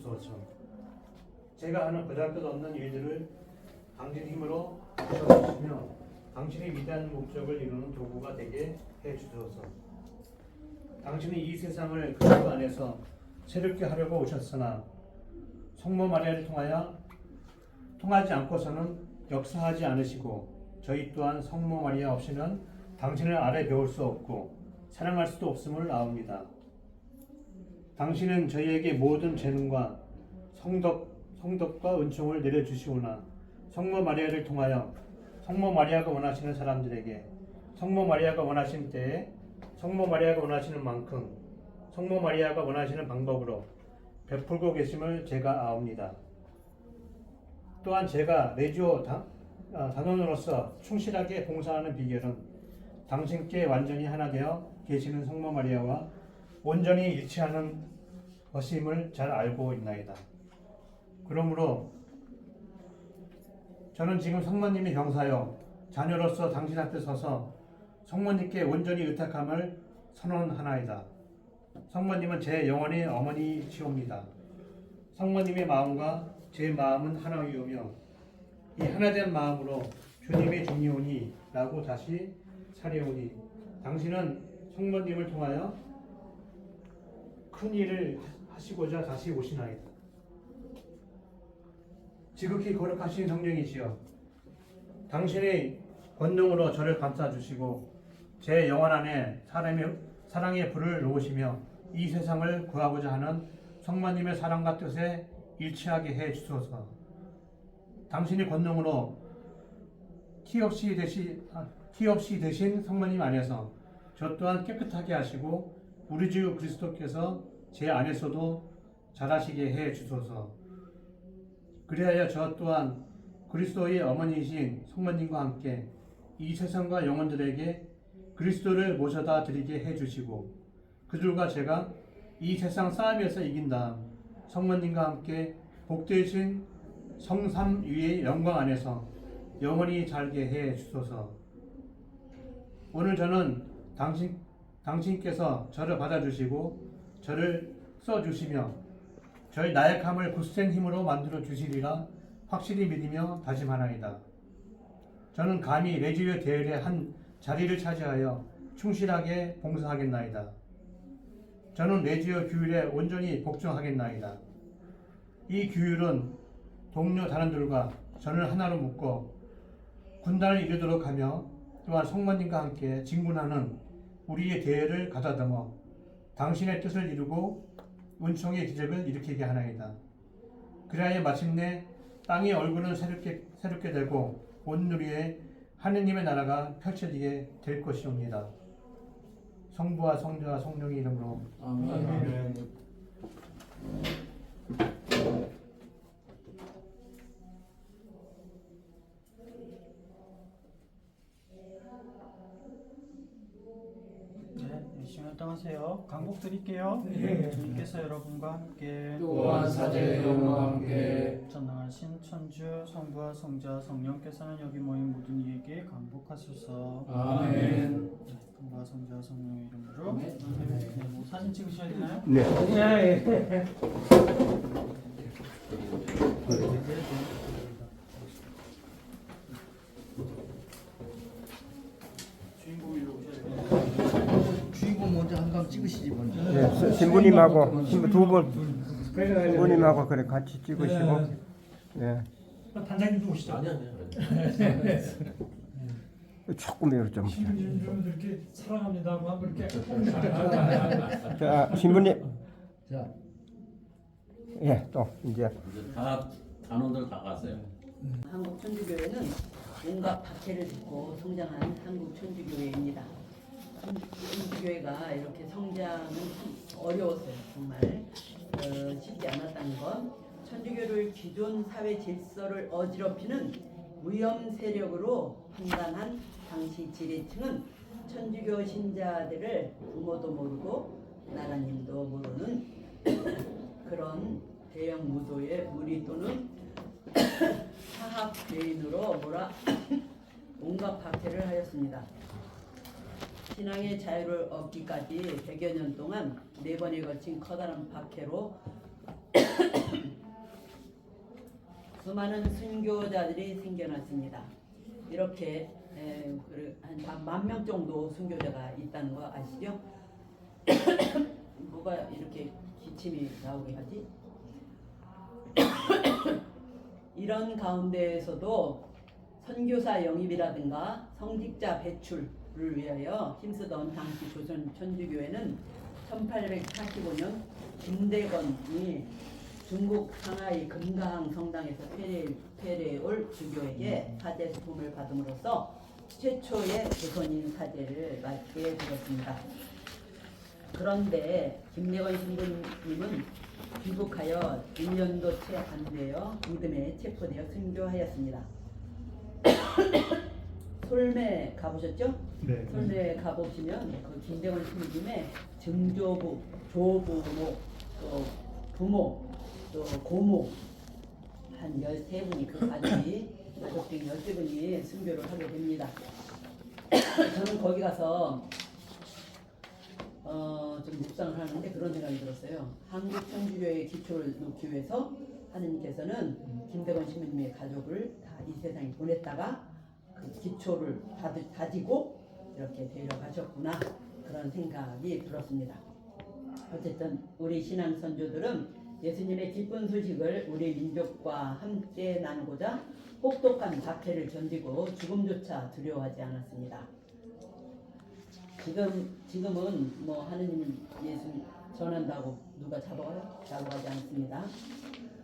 주소서. 제가 하는 보잘것 없는 일들을 당신 힘으로 주셔주시며 당신의 위대한 목적을 이루는 도구가 되게 해주소서. 당신이 이 세상을 그리스도 안에서 새롭게 하려고 오셨으나 성모 마리아를 통하지 않고서는 역사하지 않으시고 저희 또한 성모 마리아 없이는 당신을 아래 배울 수 없고 사랑할 수도 없음을 아옵니다. 당신은 저희에게 모든 재능과 성덕과 은총을 내려주시오나 성모 마리아를 통하여 성모 마리아가 원하시는 사람들에게 성모 마리아가 원하시는 때에 성모 마리아가 원하시는 만큼 성모 마리아가 원하시는 방법으로 베풀고 계심을 제가 아옵니다. 또한 제가 레지오 단원으로서 충실하게 봉사하는 비결은 당신께 완전히 하나 되어 계시는 성모 마리아와 온전히 일치하는 것임을 잘 알고 있나이다. 그러므로 저는 지금 성모님의 병사여 자녀로서 당신 앞에 서서 성모님께 온전히 의탁함을 선언하나이다. 성모님은 제 영혼의 어머니시옵니다. 성모님의 마음과 제 마음은 하나이오며 이 하나된 마음으로 주님의 종이오니 라고 다시 차려오니 당신은 성모님을 통하여 큰 일을 하시고자 다시 오시나이다. 지극히 거룩하신 성령이시여 당신의 권능으로 저를 감싸주시고 제 영혼 안에 사랑의 불을 놓으시며 이 세상을 구하고자 하는 성모님의 사랑과 뜻에 일치하게 해 주소서. 당신의 권능으로 티 없이 되신 성모님 안에서 저 또한 깨끗하게 하시고 우리 주 그리스도께서 제 안에서도 자라시게 해 주소서. 그리하여 저 또한 그리스도의 어머니이신 성모님과 함께 이 세상과 영혼들에게 그리스도를 모셔다 드리게 해주시고 그들과 제가 이 세상 싸움에서 이긴 다음 성모님과 함께 복되신 성삼 위의 영광 안에서 영원히 살게 해 주소서. 오늘 저는 당신께서 저를 받아주시고 저를 써주시며 저희 나약함을 굳센 힘으로 만들어 주시리라 확실히 믿으며 다짐하나이다. 저는 감히 레지오 대열의 한 자리를 차지하여 충실하게 봉사하겠나이다. 저는 레지오 규율에 온전히 복종하겠나이다. 이 규율은 동료 단원들과 저를 하나로 묶어 군단을 이루도록 하며 또한 성모님과 함께 진군하는 우리의 대열을 가다듬어 당신의 뜻을 이루고 은총의 기적을 일으키게 하나이다. 그리하여 마침내 땅의 얼굴은 새롭게 되고 온 누리에 하느님의 나라가 펼쳐지게 될 것이옵니다. 성부와 성자와 성령의 이름으로 아멘. 열심히 활동하세요. 강복 드릴게요. 주님께서 여러분과 함께 또한 사제의 영과 함께 전능하신 천주 성부와 성자 성령께서는 여기 모인 모든 이에게 강복하소서. 아멘. 성부와 성자 성령의 이름으로 네, 뭐 사진 찍으셔야 되나요? 네. 주인공이 오셔야 돼요. 주인공 먼저 한 강 찍으시지 먼저. 네, 신부님하고 두 분 신부님하고 그래 같이 찍으시고. 네. 단장님도 오시죠. 아니야. 조금이라도 좀. 신부님 좀 이렇게 사랑합니다 하고 한번 이렇게 자, 신부님. 자, 예, 또 이제 이제 다 단원들 다 갔어요. 한국 천주교회는 온갖 박해를 딛고 성장한 한국 천주교회입니다. 천주교회가 이렇게 성장은 참 어려웠어요. 정말 쉽지 않았다는 건 천주교를 기존 사회 질서를 어지럽히는 위험 세력으로 판단한 당시 지배층은 천주교 신자들을 부모도 모르고 나라님도 모르는 그런 대형 무도의 무리 또는 사합 죄인으로 몰아 온갖 박해를 하였습니다. 신앙의 자유를 얻기까지 100여 년 동안 4번에 걸친 커다란 박해로 수많은 순교자들이 생겨났습니다. 이렇게 한 10,000명 정도 순교자가 있다는 거 아시죠? 뭐가 이렇게 기침이 나오게 하지? 이런 가운데에서도 선교사 영입이라든가 성직자 배출을 위하여 힘쓰던 당시 조선 천주교회는 1845년 김대건이 중국 상하이 금가항 성당에서 퇴례올 주교에게 사제 수품을 받음으로써 최초의 조선인 사제를 맡게 되었습니다. 그런데 김대건 신부님은 귀국하여 1년도 채 안 되어 무덤에 체포되어 순교하였습니다. 솔매 가보셨죠? 네. 솔매 가보시면 그 김대건 신부님의 증조부, 조부모, 또 부모, 또 고모 한 13분이 그 가족이 가족들 13분이 순교를 하게 됩니다. 저는 거기 가서 좀 묵상을 하는데 그런 생각이 들었어요. 한국 천주교의 기초를 놓기 위해서 하느님께서는 김대건 신부님의 가족을 다 이 세상에 보냈다가 그 기초를 다지고 이렇게 데려가셨구나, 그런 생각이 들었습니다. 어쨌든 우리 신앙 선조들은 예수님의 기쁜 소식을 우리 민족과 함께 나누고자 혹독한 박해를 견디고 죽음조차 두려워하지 않았습니다. 지금은 뭐 하느님 예수 전한다고 누가 잡아가지 않습니다.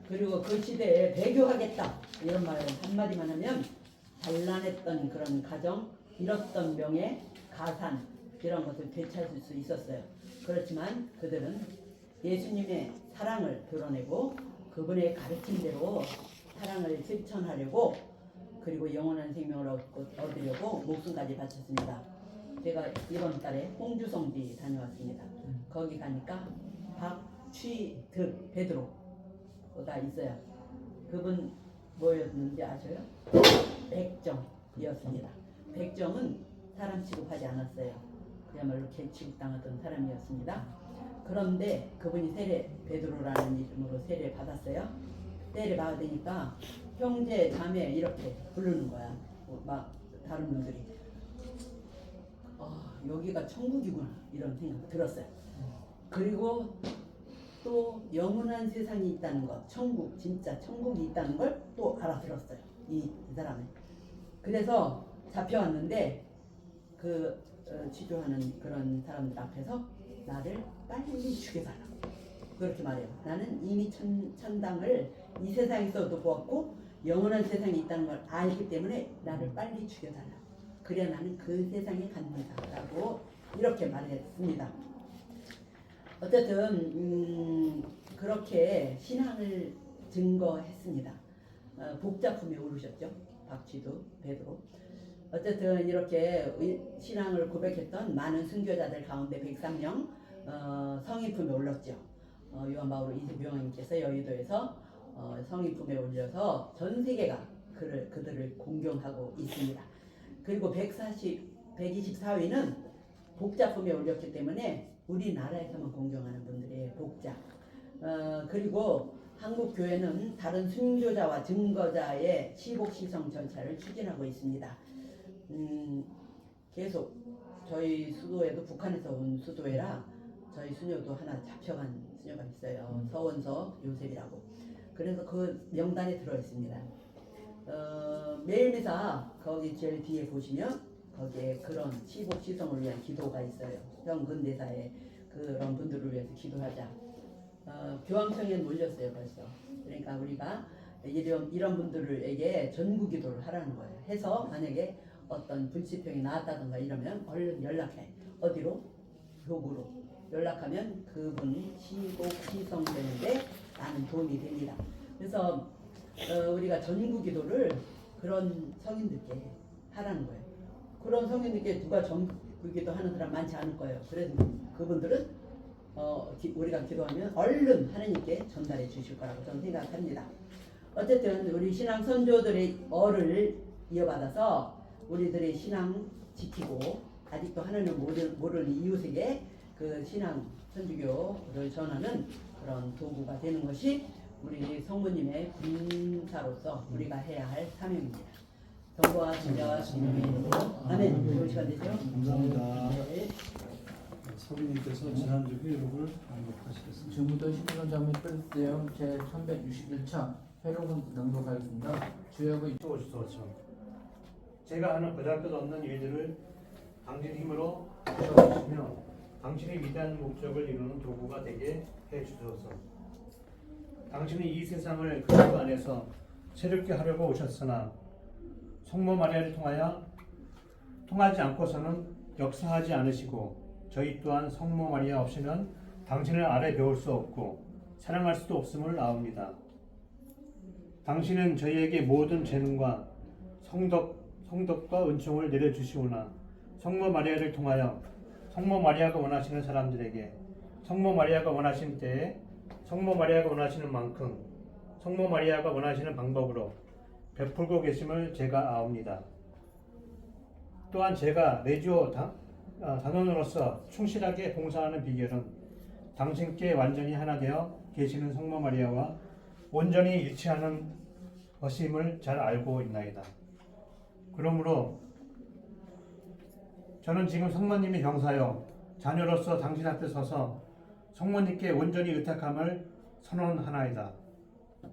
그리고 그 시대에 배교하겠다 이런 말 한마디만 하면 단란했던 그런 가정, 잃었던 명예, 가산 이런 것을 되찾을 수 있었어요. 그렇지만 그들은 예수님의 사랑을 드러내고 그분의 가르침대로 사랑을 실천하려고, 그리고 영원한 생명을 얻으려고 목숨까지 바쳤습니다. 제가 이번 달에 홍주성지 다녀왔습니다. 거기 가니까 박취득 베드로가 있어요. 그분 뭐였는지 아셔요? 백정이었습니다. 백정은 사람 취급하지 않았어요. 그야말로 개 취급당하던 사람이었습니다. 그런데 그분이 세례 베드로라는 이름으로 세례 받았어요. 세례 받으니까 형제 자매 이렇게 부르는 거야. 막 다른 분들이 여기가 천국이구나 이런 생각 들었어요. 그리고 또 영원한 세상이 있다는 것, 천국, 진짜 천국이 있다는 걸 또 알아들었어요. 이 사람은. 그래서 잡혀왔는데 그 취조하는 그런 사람들 앞에서 나를 빨리 죽여달라고 그렇게 말해요. 나는 이미 천당을 이 세상에서도 보았고 영원한 세상이 있다는 걸 알기 때문에 나를 빨리 죽여달라고. 그래야 나는 그 세상에 갑니다 라고 이렇게 말했습니다. 어쨌든 그렇게 신앙을 증거했습니다. 복자품에 오르셨죠. 박취두 베드로. 어쨌든 이렇게 신앙을 고백했던 많은 순교자들 가운데 103명 성인품에 올랐죠. 요한 바오로 2세교황님께서 여의도에서 성인품에 올려서 전 세계가 그들을 공경하고 있습니다. 그리고 124위는 복자품에 올렸기 때문에 우리나라에서만 공경하는 분들의 복자. 그리고 한국 교회는 다른 순교자와 증거자의 시복시성 절차를 추진하고 있습니다. 계속 저희 수도에도 북한에서 온 수도회라 저희 수녀도 하나 잡혀간 수녀가 있어요. 서원석 요셉이라고. 그래서 그 명단에 들어 있습니다. 매일미사 거기 제일 뒤에 보시면 거기에 그런 시복시성을 위한 기도가 있어요. 형 근대사에 그런 분들을 위해서 기도하자. 교황청에 몰렸어요 벌써. 그러니까 우리가 이런 분들에게 전구 기도를 하라는 거예요. 해서 만약에 어떤 불치병이 나왔다든가 이러면 얼른 연락해. 어디로? 교구로 연락하면 그분이 시복시성 되는데 많은 도움이 됩니다. 그래서 우리가 전구 기도를 그런 성인들께 하라는 거예요. 그런 성인들께 누가 전구 기도 하는 사람 많지 않을 거예요. 그래서 그분들은 우리가 기도하면 얼른 하나님께 전달해 주실 거라고 저는 생각합니다. 어쨌든 우리 신앙 선조들의 어를 이어받아서 우리들의 신앙 지키고 아직도 하나님을 모르는 이웃에게 그 신앙 천주교를 전하는 그런 도구가 되는 것이 우리 성부님의 군사로서 우리가 해야 할 사명입니다. 성부와 성자와 성령의 이름으로 아멘. 좋은 시간 되세요. 감사합니다. 네. 성우님께서 지난주 회록을 반복하시겠습니다. 중부도 신부전장미 프레스대형 제361차 회록을 낭독하겠습니다. 주역의 주소서. 제가 하는 보잘것 없는 일들을 당신의 힘으로 하셔주시며 당신의 위대한 목적을 이루는 도구가 되게 해주소서. 당신이 이 세상을 그리스도 안에서 새롭게 하려고 오셨으나 성모 마리아를 통하지 않고서는 역사하지 않으시고 저희 또한 성모 마리아 없이는 당신을 아래 배울 수 없고 사랑할 수도 없음을 아옵니다. 당신은 저희에게 모든 재능과 성덕과 은총을 내려주시오나 성모 마리아를 통하여 성모 마리아가 원하시는 사람들에게 성모 마리아가 원하시는 때에 성모 마리아가 원하시는 만큼 성모 마리아가 원하시는 방법으로 베풀고 계심을 제가 아옵니다. 또한 제가 레지오 단원으로서 충실하게 봉사하는 비결은 당신께 완전히 하나 되어 계시는 성모 마리아와 온전히 일치하는 것임을 잘 알고 있나이다. 그러므로 저는 지금 성모님의 병사여 자녀로서 당신 앞에 서서 성모님께 온전히 의탁함을 선언하나이다.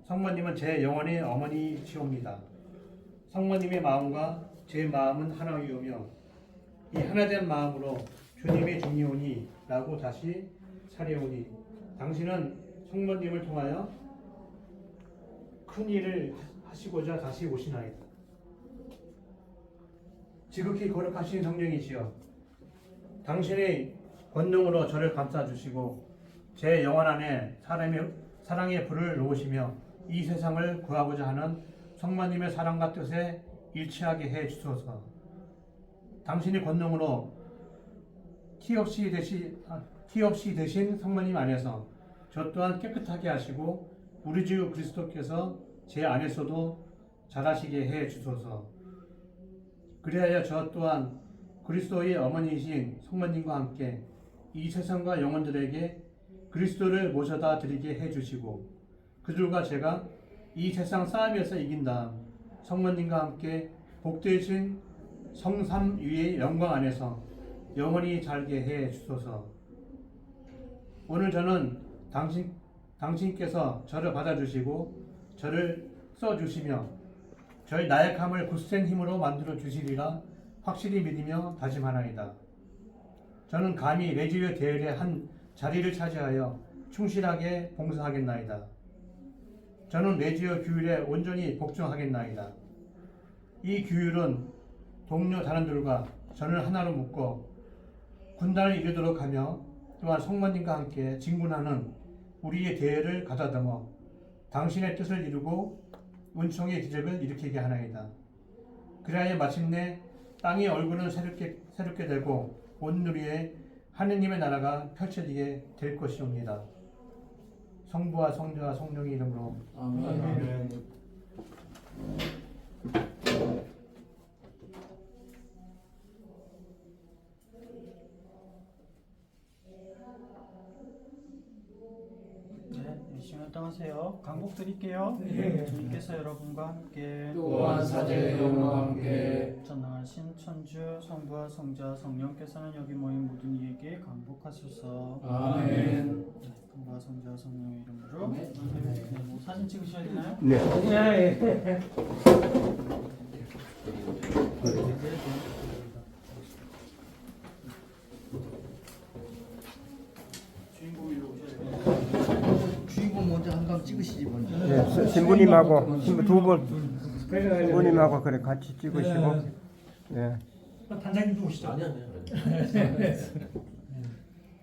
성모님은 제 영혼의 어머니시옵니다. 성모님의 마음과 제 마음은 하나이오며 이 하나된 마음으로 주님의 중이오니 라고 다시 차려오니 당신은 성모님을 통하여 큰 일을 하시고자 다시 오시나이다. 지극히 거룩하신 성령이시여 당신의 권능으로 저를 감싸주시고 제 영혼 안에 사랑의 불을 놓으시며 이 세상을 구하고자 하는 성모님의 사랑과 뜻에 일치하게 해 주소서. 당신의 권능으로 티 없이 되신 성모님 안에서 저 또한 깨끗하게 하시고 우리 주 그리스도께서 제 안에서도 자라시게 해 주소서. 그리하여 저 또한 그리스도의 어머니이신 성모님과 함께 이 세상과 영혼들에게 그리스도를 모셔다 드리게 해주시고 그들과 제가 이 세상 싸움에서 이긴 다음 성모님과 함께 복되신 성삼 위의 영광 안에서 영원히 살게 해 주소서. 오늘 저는 당신께서 저를 받아주시고 저를 써주시며 저희 나약함을 굳센 힘으로 만들어 주시리라 확실히 믿으며 다짐하나이다. 저는 감히 레지오 대열의 한 자리를 차지하여 충실하게 봉사하겠나이다. 저는 레지오 규율에 온전히 복종하겠나이다. 이 규율은 동료 단원들과 저를 하나로 묶어 군단을 이루도록 하며 또한 성모님과 함께 진군하는 우리의 대열을 가다듬어 당신의 뜻을 이루고 은총의 기적을 일으키게 하나이다. 그리하여 마침내 땅의 얼굴은 새롭게 되고 온 누리에 하느님의 나라가 펼쳐지게 될 것이옵니다. 성부와 성자와 성령의 이름으로 아멘. 열심히 활동하세요. 강복 드릴게요. 주님께서 여러분과 함께 또한 사제의 영과 함께 전능하신 천주 성부와 성자 성령께서는 여기 모인 모든 이에게 강복하소서. 아멘. 성부와 성자 성령의 이름으로. 아멘. 네, 뭐 사진 찍으셔야 되나요? 네. 주인공이 오셔야 돼요. 주인공 먼저 한 강 찍으시지 먼저. 네, 신부님하고 두 분 신부님하고 그래 같이 찍으시고. 네. 단장님도 오시죠. 아니.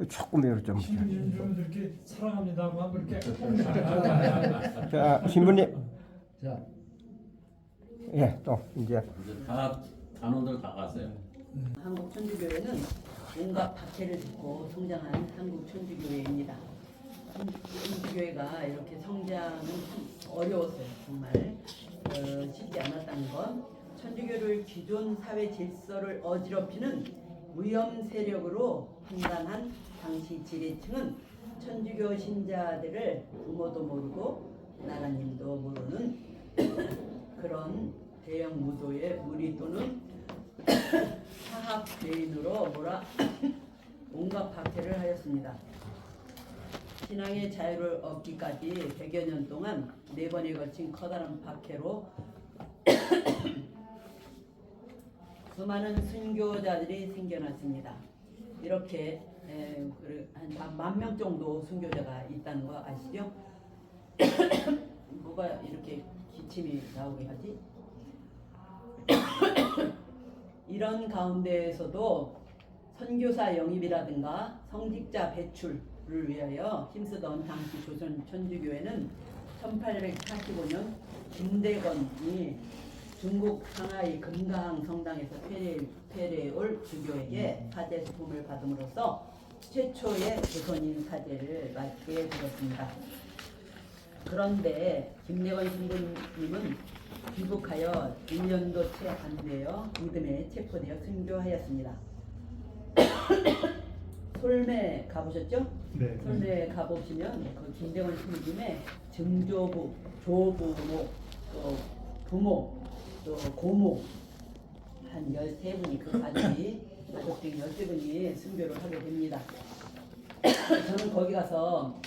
조금 이렇게 좀. 신부님 좀 이렇게 사랑합니다 하고 한번 이렇게 자, 신부님. 자, 예, 또 이제 이제 다 단원들 다 갔어요. 한국 천주교회는 온갖 박해를 듣고 성장한 한국 천주교회입니다. 천주교회가 이렇게 성장은 참 어려웠어요. 정말 쉽지 않았다는 건 천주교를 기존 사회 질서를 어지럽히는 위험 세력으로 판단한 당시 지배층은 천주교 신자들을 부모도 모르고 목사님도 모르는 그런 대형 무도의 무리 또는 사학 죄인으로 온갖 박해를 하였습니다. 신앙의 자유를 얻기까지 100여 년 동안 4번에 걸친 커다란 박해로 수많은 순교자들이 생겨났습니다. 이렇게 한 10,000명 정도 순교자가 있다는 거 아시죠? 뭐가 이렇게 기침이 나오게 하지? 이런 가운데에서도 선교사 영입이라든가 성직자 배출을 위하여 힘쓰던 당시 조선 천주교회는 1845년 김대건이 중국 상하이 금가항 성당에서 폐례올 주교에게 사제 수품을 받음으로써 최초의 조선인 사제를 맡게 되었습니다. 그런데 김대건 신부님은 귀국하여 1년도 채 안 되어 무덤에 체포되어 순교하였습니다. 솔매 가보셨죠? 네. 솔매 가보시면 그 김대건 신부님의 증조부, 조부모, 또 부모, 또 고모 한 13분이 그 가족들 13분이 순교를 하게 됩니다. 저는 거기 가서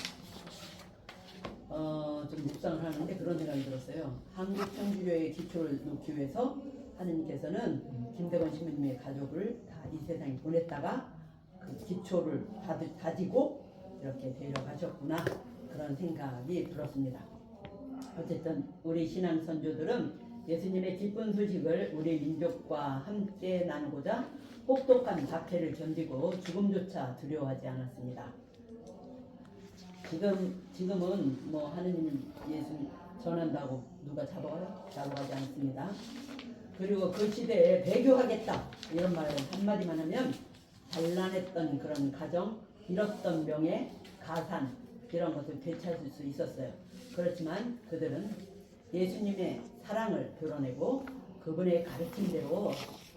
좀 묵상을 하는데 그런 생각이 들었어요. 한국 천주교의 기초를 놓기 위해서 하느님께서는 김대건 신부님의 가족을 다 이 세상에 보냈다가 그 기초를 다지고 이렇게 데려가셨구나, 그런 생각이 들었습니다. 어쨌든 우리 신앙 선조들은 예수님의 기쁜 소식을 우리 민족과 함께 나누고자 혹독한 박해를 견디고 죽음조차 두려워하지 않았습니다. 지금은 뭐 하느님 예수 전한다고 누가 잡아가지 않습니다. 그리고 그 시대에 배교하겠다 이런 말을 한마디만 하면 단란했던 그런 가정, 잃었던 명예, 가산 이런 것을 되찾을 수 있었어요. 그렇지만 그들은 예수님의 사랑을 드러내고 그분의 가르침대로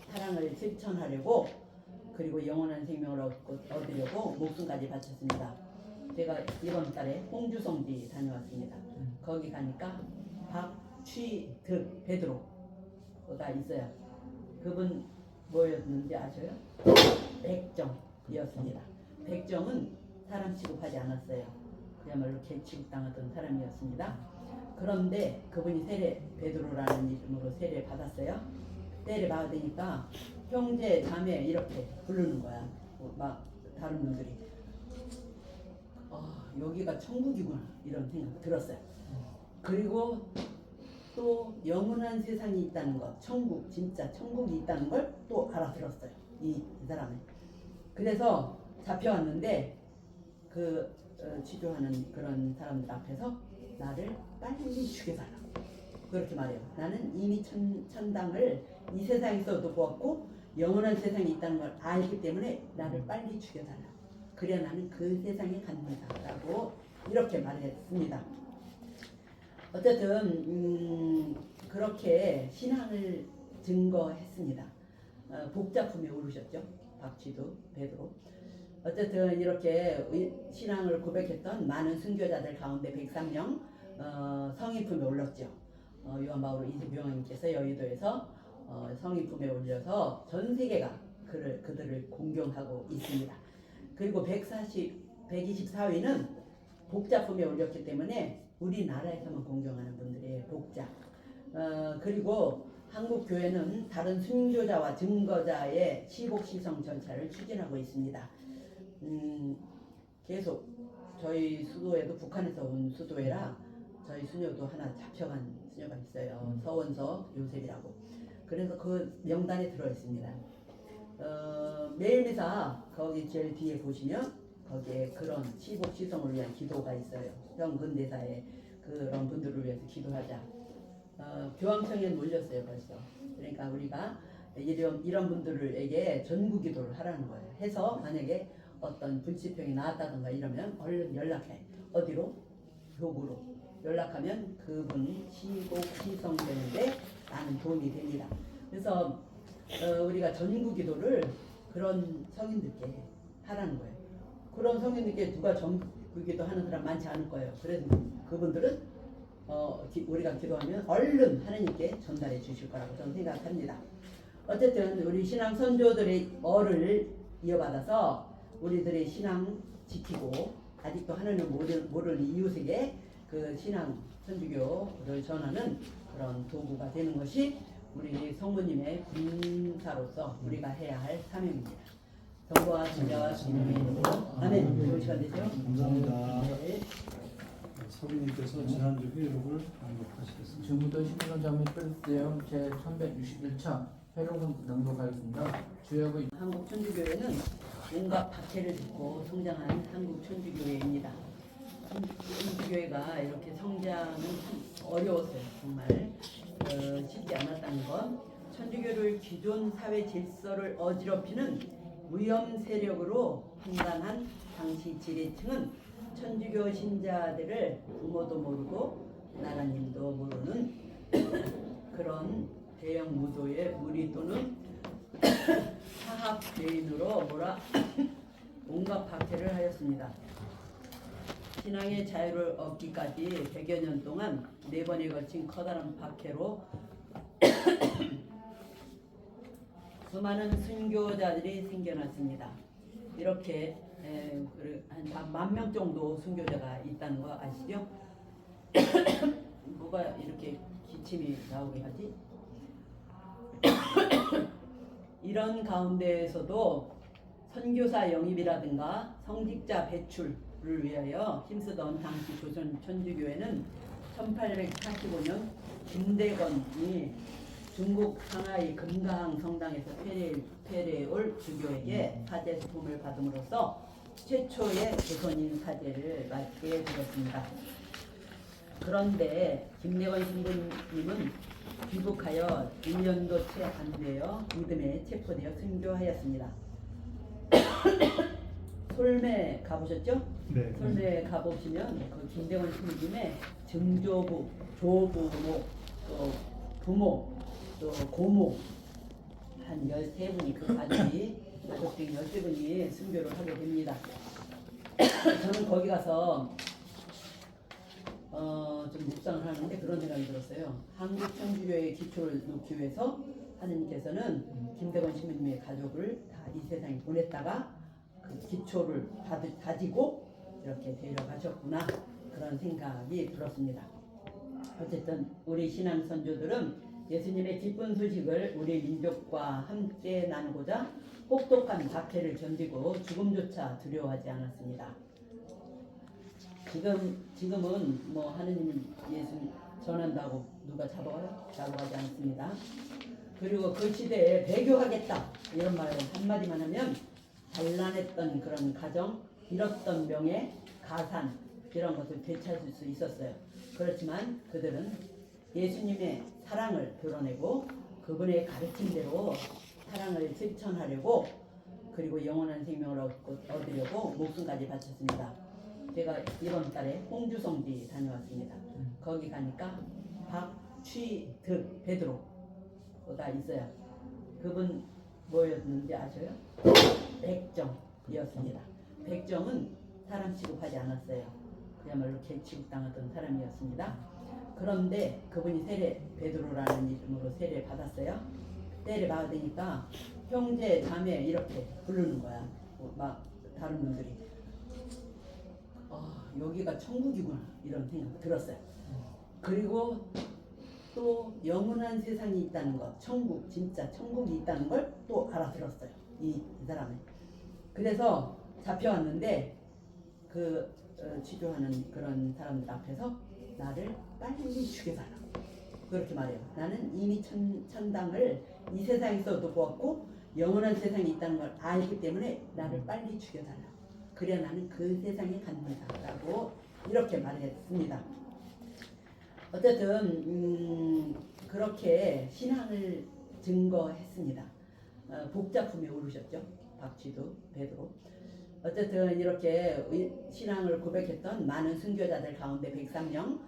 사랑을 실천하려고, 그리고 영원한 생명을 얻으려고 목숨까지 바쳤습니다. 제가 이번 달에 홍주성지 다녀왔습니다. 거기 가니까 박취득 베드로가 있어요. 그분 뭐였는지 아셔요? 백정이었습니다. 백정은 사람 취급하지 않았어요. 그야말로 개 취급당하던 사람이었습니다. 그런데 그분이 베드로라는 이름으로 세례 받았어요. 세례 받으니까 형제, 자매 이렇게 부르는 거야. 막 다른 분들이 여기가 천국이구나 이런 생각 들었어요. 그리고 또 영원한 세상이 있다는 것, 천국, 진짜 천국이 있다는 걸 또 알아들었어요. 이 사람은. 그래서 잡혀왔는데 그 취조하는 그런 사람들 앞에서 나를 빨리 죽여달라고 그렇게 말해요. 나는 이미 천당을 이 세상에서도 보았고 영원한 세상이 있다는 걸 알기 때문에 나를 빨리 죽여달라고. 그래야 나는 그 세상에 갑니다 라고 이렇게 말했습니다. 어쨌든 그렇게 신앙을 증거했습니다. 복자품에 오르셨죠. 박취득 베드로. 어쨌든 이렇게 신앙을 고백했던 많은 순교자들 가운데 103명 성인품에 올랐죠. 요한 바오로 20명님께서 여의도에서 성인품에 올려서 전 세계가 그들을 공경하고 있습니다. 그리고 124위는 복자품에 올렸기 때문에 우리나라에서만 공경하는 분들의 복자. 그리고 한국 교회는 다른 순교자와 증거자의 시복시성 절차를 추진하고 있습니다. 계속 저희 수도에도 북한에서 온 수도회라 저희 수녀도 하나 잡혀간 수녀가 있어요. 서원석 요셉이라고. 그래서 그 명단에 들어 있습니다. 매일미사 거기 제일 뒤에 보시면 거기에 그런 시복시성을 위한 기도가 있어요. 형 근대사에 그런 분들을 위해서 기도하자. 교황청에 몰렸어요 벌써. 그러니까 우리가 이런 분들에게 전구 기도를 하라는 거예요. 해서 만약에 어떤 불치병이 나왔다든가 이러면 얼른 연락해. 어디로? 교구로 연락하면 그분 시복시성 되는데 나는 도움이 됩니다. 그래서 우리가 전구 기도를 그런 성인들께 하라는 거예요. 그런 성인들께 누가 전구 기도 하는 사람 많지 않을 거예요. 그래서 그분들은 우리가 기도하면 얼른 하나님께 전달해 주실 거라고 저는 생각합니다. 어쨌든 우리 신앙 선조들의 어를 이어받아서 우리들의 신앙 지키고 아직도 하나님을 모르는 이웃에게 그 신앙 선주교를 전하는 그런 도구가 되는 것이 우리 성모님의 군사로서 우리가 해야 할 사명입니다. 성부와 성자와 성령의 이름으로 아멘. 좋은 시간 되세요. 감사합니다. 네. 서비님께서 지난주 회록을 반복하시겠습니다. 중부도 신문장미 프레스대형 제1161차 회록을 낭독하겠습니다. 주역의 한국 천주교회는 온갖 박해를 듣고 성장한 한국 천주교회입니다. 천주교회가 이렇게 성장은 참 어려웠어요. 정말 쉽지 않았다는 것. 천주교를 기존 사회 질서를 어지럽히는 위험 세력으로 판단한 당시 지배층은 천주교 신자들을 부모도 모르고 나라님도 모르는 그런 대형 무도의 무리 또는 사합 죄인으로 온갖 박해를 하였습니다. 신앙의 자유를 얻기까지 100여 년 동안 4번에 걸친 커다란 박해로 수많은 순교자들이 생겨났습니다. 이렇게 한 10,000명 정도 순교자가 있다는 거 아시죠? 뭐가 이렇게 기침이 나오게 하지? 이런 가운데에서도 선교사 영입이라든가 성직자 배출을 위하여 힘쓰던 당시 조선 천주교회는 1845년 김대건이 중국 상하이 금가항 성당에서 폐례올 주교에게 사제 수품을 받음으로써 최초의 조선인 사제를 맡게 되었습니다. 그런데 김대건 신부님은 귀국하여 1년도 채 안 되어 믿음에 체포되어 순교하였습니다. 솔매 가보셨죠? 네. 솔매 가보시면 그 김대건 신부님의 증조부, 조부모, 또 부모, 또 고모 한 13분이 그 가족 중 13분이 순교를 하게 됩니다. 저는 거기 가서 좀 묵상을 하는데 그런 생각이 들었어요. 한국 천주교의 기초를 놓기 위해서 하느님께서는 김대건 신부님의 가족을 다 이 세상에 보냈다가 그 기초를 다지고 이렇게 데려가셨구나 그런 생각이 들었습니다. 어쨌든 우리 신앙 선조들은 예수님의 기쁜 소식을 우리 민족과 함께 나누고자 혹독한 박해를 견디고 죽음조차 두려워하지 않았습니다. 지금은 뭐 하느님 예수 전한다고 누가 잡아가요? 잡아가지 않습니다. 그리고 그 시대에 배교하겠다 이런 말을 한마디만 하면 단란했던 그런 가정, 잃었던 명예, 가산 이런 것을 되찾을 수 있었어요. 그렇지만 그들은 예수님의 사랑을 드러내고 그분의 가르침대로 사랑을 실천하려고 그리고 영원한 생명을 얻으려고 목숨까지 바쳤습니다. 제가 이번 달에 홍주성지 다녀왔습니다. 거기 가니까 박취득 베드로가 있어요. 그분 뭐였는지 아셔요? 백정이었습니다. 백정은 사람 취급하지 않았어요. 그야말로 개 취급당하던 사람이었습니다. 그런데 그분이 세례 베드로라는 이름으로 세례 받았어요. 세례 받으니까 형제 자매 이렇게 부르는 거야. 막 다른 분들이 여기가 천국이구나 이런 생각 들었어요. 그리고 또 영원한 세상이 있다는 것, 천국 진짜 천국이 있다는 걸 또 알아들었어요. 이 사람은. 그래서 잡혀왔는데 그 취조하는 그런 사람들 앞에서 나를 빨리 죽여달라고 그렇게 말해요. 나는 이미 천당을 이 세상에서도 보았고 영원한 세상이 있다는 걸 알기 때문에 나를 빨리 죽여달라고. 그래야 나는 그 세상에 갑니다 라고 이렇게 말했습니다. 어쨌든 그렇게 신앙을 증거했습니다. 복자품에 오르셨죠. 박취득 베드로. 어쨌든 이렇게 신앙을 고백했던 많은 순교자들 가운데 103명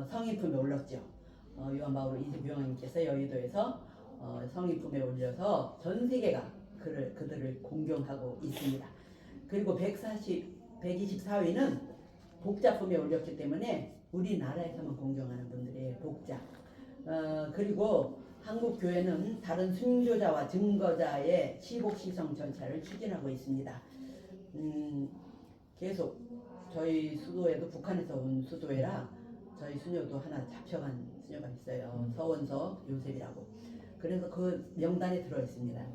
성인품에 올랐죠. 요한 바울 20요한님께서 여의도에서 성인품에 올려서 전 세계가 그들을 공경하고 있습니다. 그리고 124위는 복자품에 올렸기 때문에 우리나라에서만 공경하는 분들의 복자. 그리고 한국 교회는 다른 순교자와 증거자의 시복 시성 절차를 추진하고 있습니다. 계속 저희 수도에도 북한에서 온 수도회라 저희 수녀도 하나 잡혀간 수녀가 있어요. 서원석 요셉이라고. 그래서 그 명단에 들어 있습니다.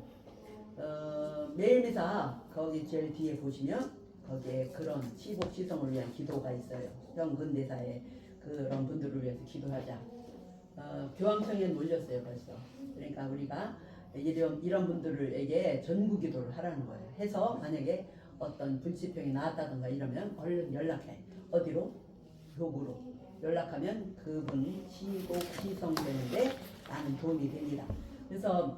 매일 미사 거기 제일 뒤에 보시면 거기에 그런 시복 시성을 위한 기도가 있어요. 형 근대사에 그런 분들을 위해서 기도하자. 교황청에 몰렸어요 벌써. 그러니까 우리가 이런 분들에게 전구 기도를 하라는 거예요. 해서 만약에 어떤 불치병이 나왔다든가 이러면 얼른 연락해. 어디로? 교구로 연락하면 그분 시복 시성되는데 많은 도움이 됩니다. 그래서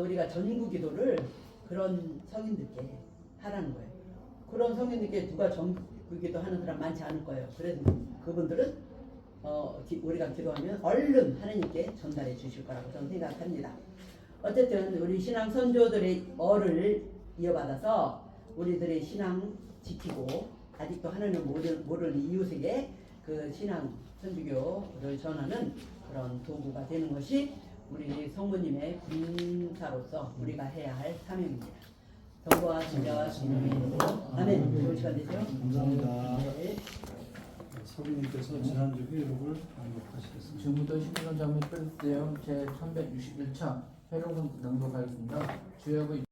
우리가 전구 기도를 그런 성인들께 하라는 거예요. 그런 성인들께 누가 전구 기도 하는 사람 많지 않을 거예요. 그래서 그분들은 우리가 기도하면 얼른 하나님께 전달해 주실 거라고 저는 생각합니다. 어쨌든 우리 신앙 선조들의 어를 이어받아서 우리들의 신앙 지키고 아직도 하나님을 모르는 이웃에게 그 신앙 천주교를 전하는 그런 도구가 되는 것이 우리 성모님의 군사로서 우리가 해야 할 사명입니다. 성부와 성자와 성령의 이름으로 아멘. 좋은 시간 되세요. 감사합니다. 네. 서비님께서 지난주 회록을 반복하시겠습니다. 지금부터 신부전 장미 필대형 제 1161차 회로금 낭독하겠습니다. 주역의